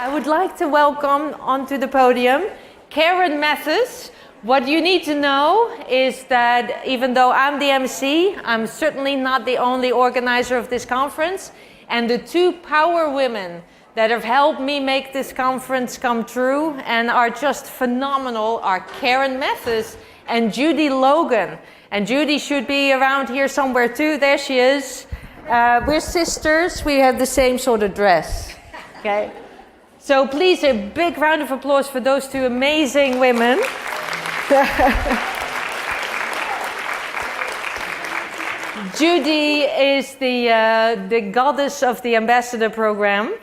I would like to welcome onto the podium Karen Mathis. What you need to know is that even though I'm the MC, I'm certainly not the only organizer of this conference. And the two power women that have helped me make this conference come true and are just phenomenal are Karen Mathis and Judy Logan. And Judy should be around here somewhere too. There she is. We're sisters. We have the same sort of dress. Okay. So please, a big round of applause for those two amazing women. Judy is the goddess of the ambassador program,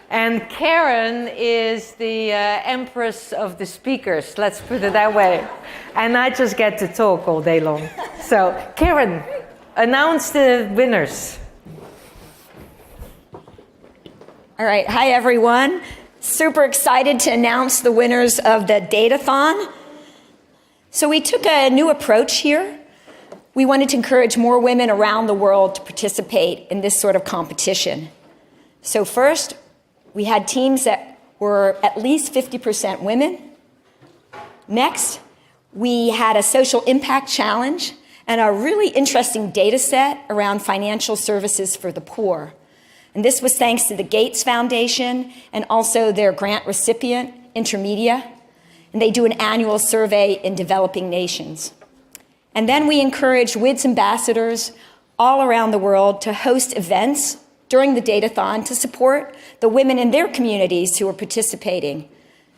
and Karen is the empress of the speakers, let's put it that way. And I just get to talk all day long. So, Karen, announce the winners. All right, hi everyone. Super excited to announce the winners of the Datathon. So we took a new approach here. We wanted to encourage more women around the world to participate in this sort of competition. So first, we had teams that were at least 50% women. Next, we had a social impact challenge and a really interesting data set around financial services for the poor. And this was thanks to the Gates Foundation and also their grant recipient, Intermedia. And they do an annual survey in developing nations. And then we encouraged WiDS ambassadors all around the world to host events during the Datathon to support the women in their communities who were participating.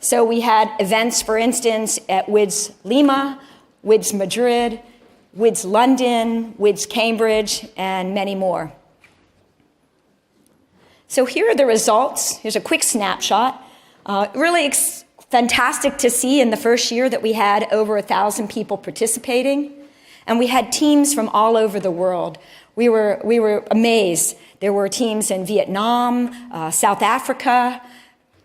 So we had events, for instance, at WiDS Lima, WiDS Madrid, WiDS London, WiDS Cambridge, and many more. So here are the results. Here's a quick snapshot. Really fantastic to see in the first year that we had over 1,000 people participating. And we had teams from all over the world. We were amazed. There were teams in Vietnam, South Africa,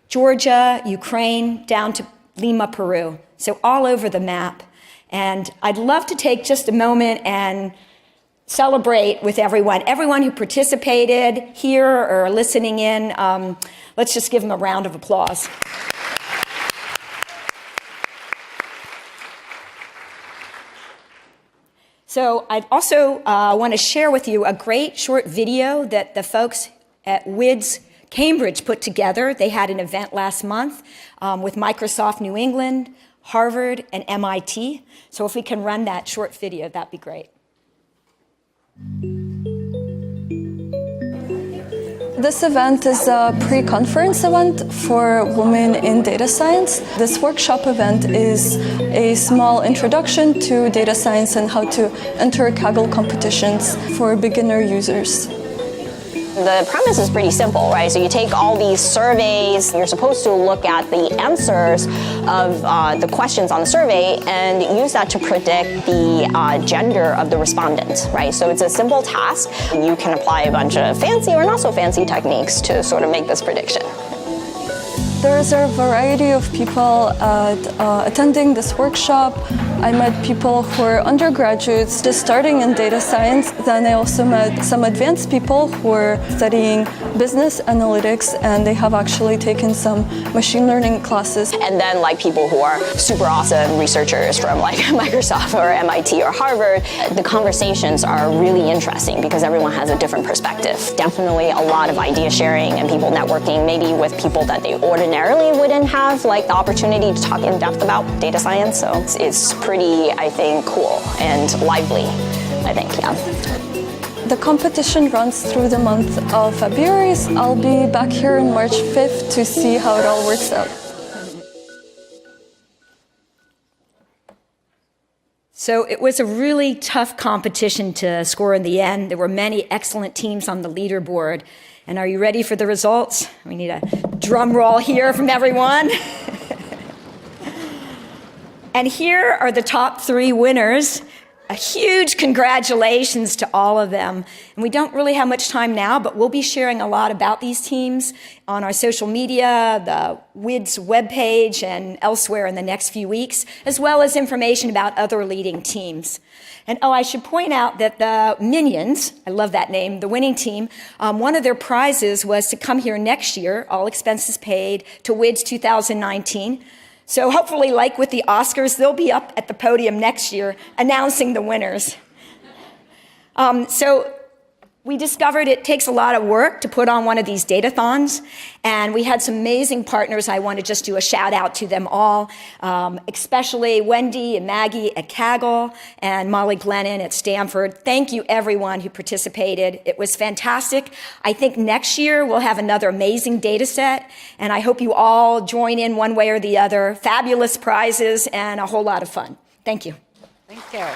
Georgia, Ukraine, down to Lima, Peru. So all over the map. And I'd love to take just a moment and celebrate with everyone who participated here or listening in. Let's just give them a round of applause. So I'd also want to share with you a great short video that the folks at WiDS Cambridge put together. They had an event last month with Microsoft New England, Harvard, and MIT. So if we can run that short video, that'd be great. This event is a pre-conference event for women in data science. This workshop event is a small introduction to data science and how to enter Kaggle competitions for beginner users. The premise is pretty simple, right? So you take all these surveys, you're supposed to look at the answers of the questions on the survey and use that to predict the gender of the respondents, right? So it's a simple task. You can apply a bunch of fancy or not so fancy techniques to sort of make this prediction. There's a variety of people attending this workshop. I met people who are undergraduates just starting in data science. Then I also met some advanced people who are studying business analytics, and they have actually taken some machine learning classes. And then like people who are super awesome researchers from like Microsoft or MIT or Harvard. The conversations are really interesting because everyone has a different perspective. Definitely a lot of idea sharing and people networking, maybe with people that they ordinarily wouldn't have like the opportunity to talk in depth about data science. So it's pretty, I think, cool and lively, I think, yeah. The competition runs through the month of February. I'll be back here on March 5th to see how it all works out. So it was a really tough competition to score in the end. There were many excellent teams on the leaderboard. And are you ready for the results? We need a drum roll here from everyone. And here are the top 3 winners. A huge congratulations to all of them. And we don't really have much time now, but we'll be sharing a lot about these teams on our social media, the WiDS webpage, and elsewhere in the next few weeks, as well as information about other leading teams. And I should point out that the Minions, I love that name, the winning team, one of their prizes was to come here next year, all expenses paid, to WiDS 2019. So hopefully, like with the Oscars, they'll be up at the podium next year announcing the winners. So we discovered it takes a lot of work to put on one of these datathons, and we had some amazing partners. I want to just do a shout out to them all, especially Wendy and Maggie at Kaggle and Molly Glennon at Stanford. Thank you everyone who participated. It was fantastic. I think next year we'll have another amazing data set, and I hope you all join in one way or the other. Fabulous prizes and a whole lot of fun. Thank you. Thanks, Karen.